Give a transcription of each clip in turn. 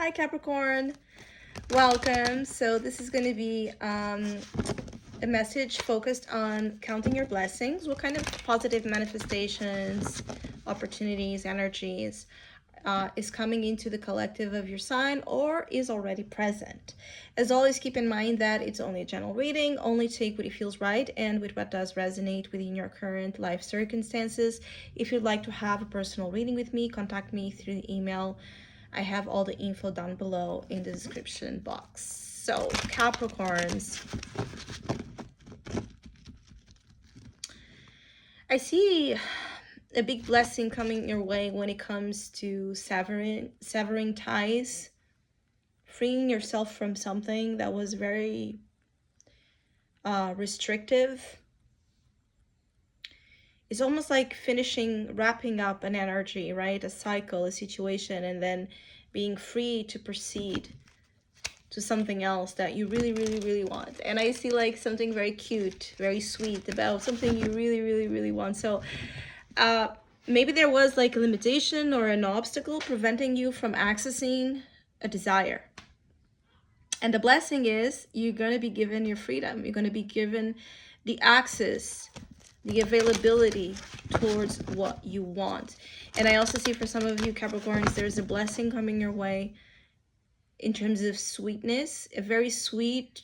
Hi Capricorn, welcome. So this is going to be a message focused on counting your blessings. What kind of positive manifestations, opportunities, energies is coming into the collective of your sign or is already present. As always, keep in mind that it's only a general reading. Only take what it feels right and with what does resonate within your current life circumstances. If you'd like to have a personal reading with me, contact me through the email. I have all the info down below in the description box. So, Capricorns, I see a big blessing coming your way when it comes to severing ties, freeing yourself from something that was very restrictive. It's almost like wrapping up an energy, right? A cycle, a situation, and then being free to proceed to something else that you really want. And I see like something very cute, very sweet about something you really want. So maybe there was like a limitation or an obstacle preventing you from accessing a desire. And the blessing is you're going to be given your freedom. You're going to be given the access, the availability towards what you want. And I also see for some of you Capricorns, there's a blessing coming your way in terms of sweetness, a very sweet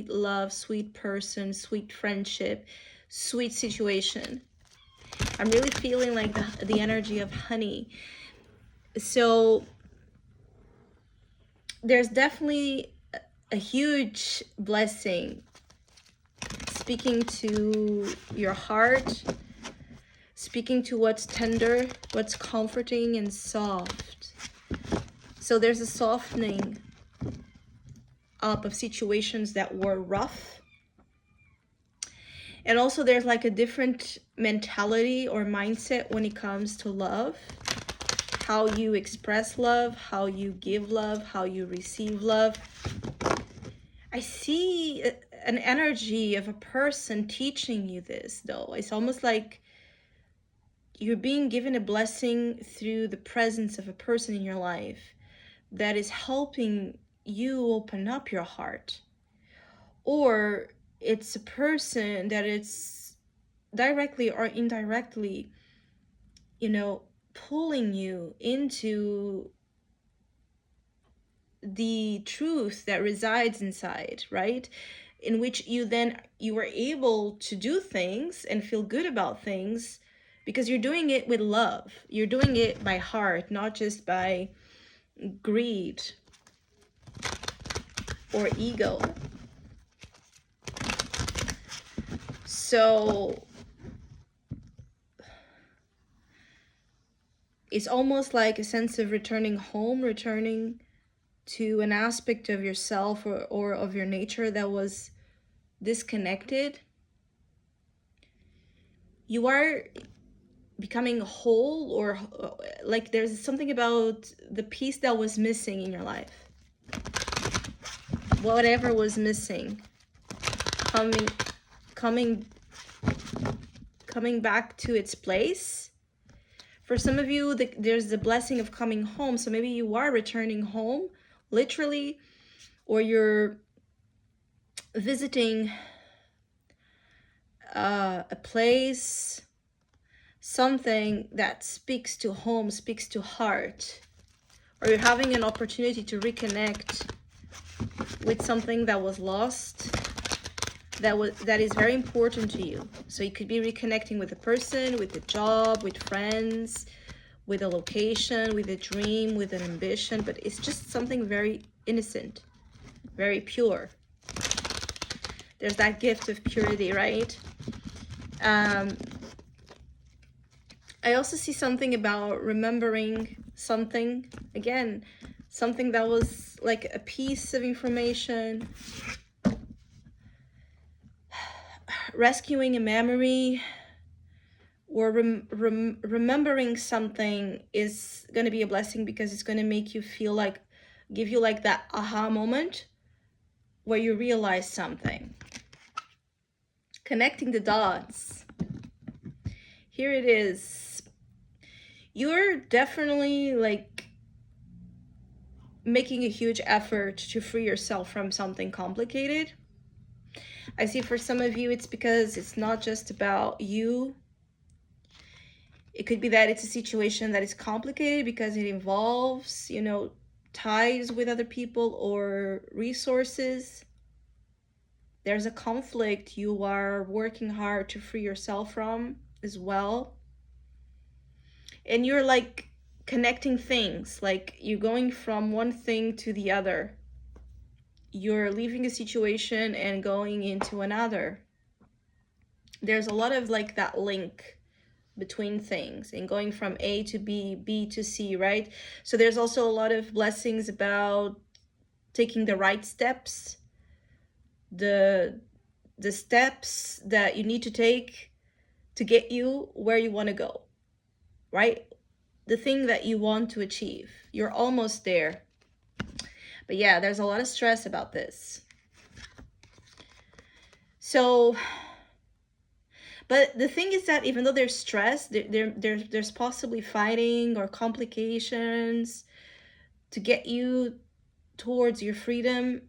love, sweet person, sweet friendship, sweet situation. I'm really feeling like the energy of honey. So there's definitely a huge blessing speaking to your heart, speaking to what's tender, what's comforting and soft. So there's a softening up of situations that were rough. And also there's like a different mentality or mindset when it comes to love. How you express love, how you give love, how you receive love. I see an energy of a person teaching you this though. It's almost like you're being given a blessing through the presence of a person in your life that is helping you open up your heart. Or it's a person that it's directly or indirectly, pulling you into the truth that resides inside, right? In which you were able to do things and feel good about things because you're doing it with love. You're doing it by heart, not just by greed or ego. So it's almost like a sense of returning home, returning to an aspect of yourself or of your nature that was disconnected. You are becoming whole, or like there's something about the piece that was missing in your life. Whatever was missing, coming back to its place. For some of you, there's the blessing of coming home. So maybe you are returning home, literally, or you're visiting a place, something that speaks to home, speaks to heart, or you're having an opportunity to reconnect with something that was lost, that is very important to you. So you could be reconnecting with a person, with a job, with friends, with a location, with a dream, with an ambition, but it's just something very innocent, very pure. There's that gift of purity, right? I also see something about remembering something, again, something that was like a piece of information, rescuing a memory, or remembering something is going to be a blessing because it's going to make you feel like, give you like that aha moment where you realize something. Connecting the dots. Here it is. You're definitely like making a huge effort to free yourself from something complicated. I see for some of you, it's because it's not just about you. It could be that it's a situation that is complicated because it involves, you know, ties with other people or resources. There's a conflict you are working hard to free yourself from as well. And you're like connecting things, like you're going from one thing to the other. You're leaving a situation and going into another. There's a lot of like that link between things and going from A to B, B to C, right? So there's also a lot of blessings about taking the right steps, the steps that you need to take to get you where you want to go, right? The thing that you want to achieve. You're almost there. But yeah, there's a lot of stress about this. So, but the thing is that even though there's stress, there's possibly fighting or complications to get you towards your freedom.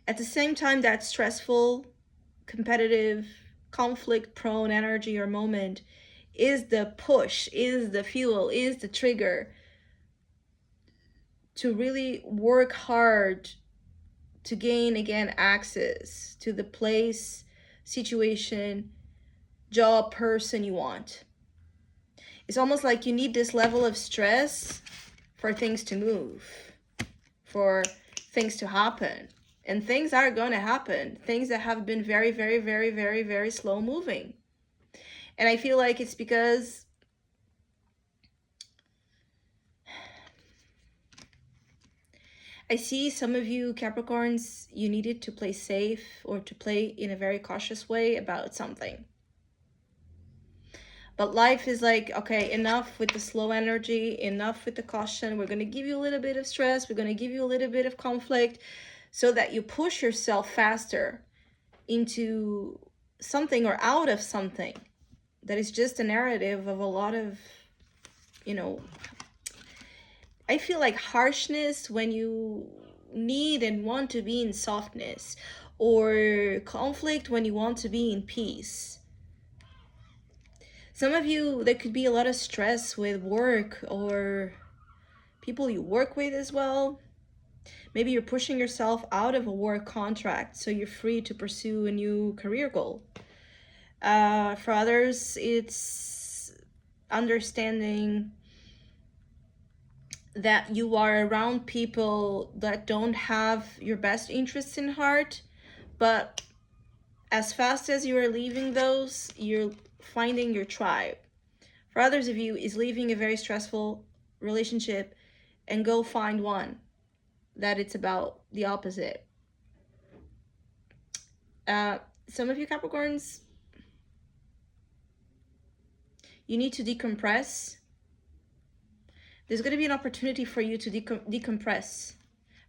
At the same time, that stressful, competitive, conflict-prone energy or moment is the push, is the fuel, is the trigger to really work hard to gain again access to the place, situation, job, person you want. It's almost like you need this level of stress for things to move, for things to happen. And things are going to happen. Things that have been very, very, very, very, very slow moving. And I feel like it's because I see some of you Capricorns, you needed to play safe or to play in a very cautious way about something. But life is like, okay, enough with the slow energy, enough with the caution. We're going to give you a little bit of stress. We're going to give you a little bit of conflict so that you push yourself faster into something or out of something that is just a narrative of a lot of, you know, I feel like harshness when you need and want to be in softness, or conflict when you want to be in peace. Some of you, there could be a lot of stress with work or people you work with as well. Maybe you're pushing yourself out of a work contract so you're free to pursue a new career goal. For others, it's understanding that you are around people that don't have your best interests in heart, but as fast as you are leaving those, you're finding your tribe. For others of you, is leaving a very stressful relationship and go find one that it's about the opposite. Some of you Capricorns, you need to decompress. There's going to be an opportunity for you to decompress.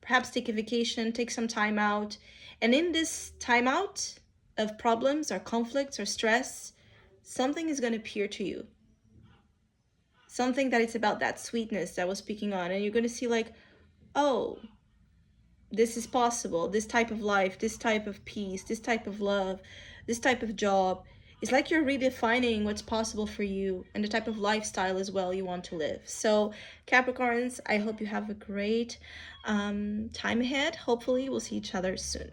Perhaps take a vacation, take some time out. And in this time out of problems or conflicts or stress, something is going to appear to you. Something that it's about that sweetness that I was speaking on. And you're going to see like, oh, this is possible. This type of life, this type of peace, this type of love, this type of job. It's like you're redefining what's possible for you and the type of lifestyle as well you want to live. So Capricorns, I hope you have a great time ahead. Hopefully we'll see each other soon.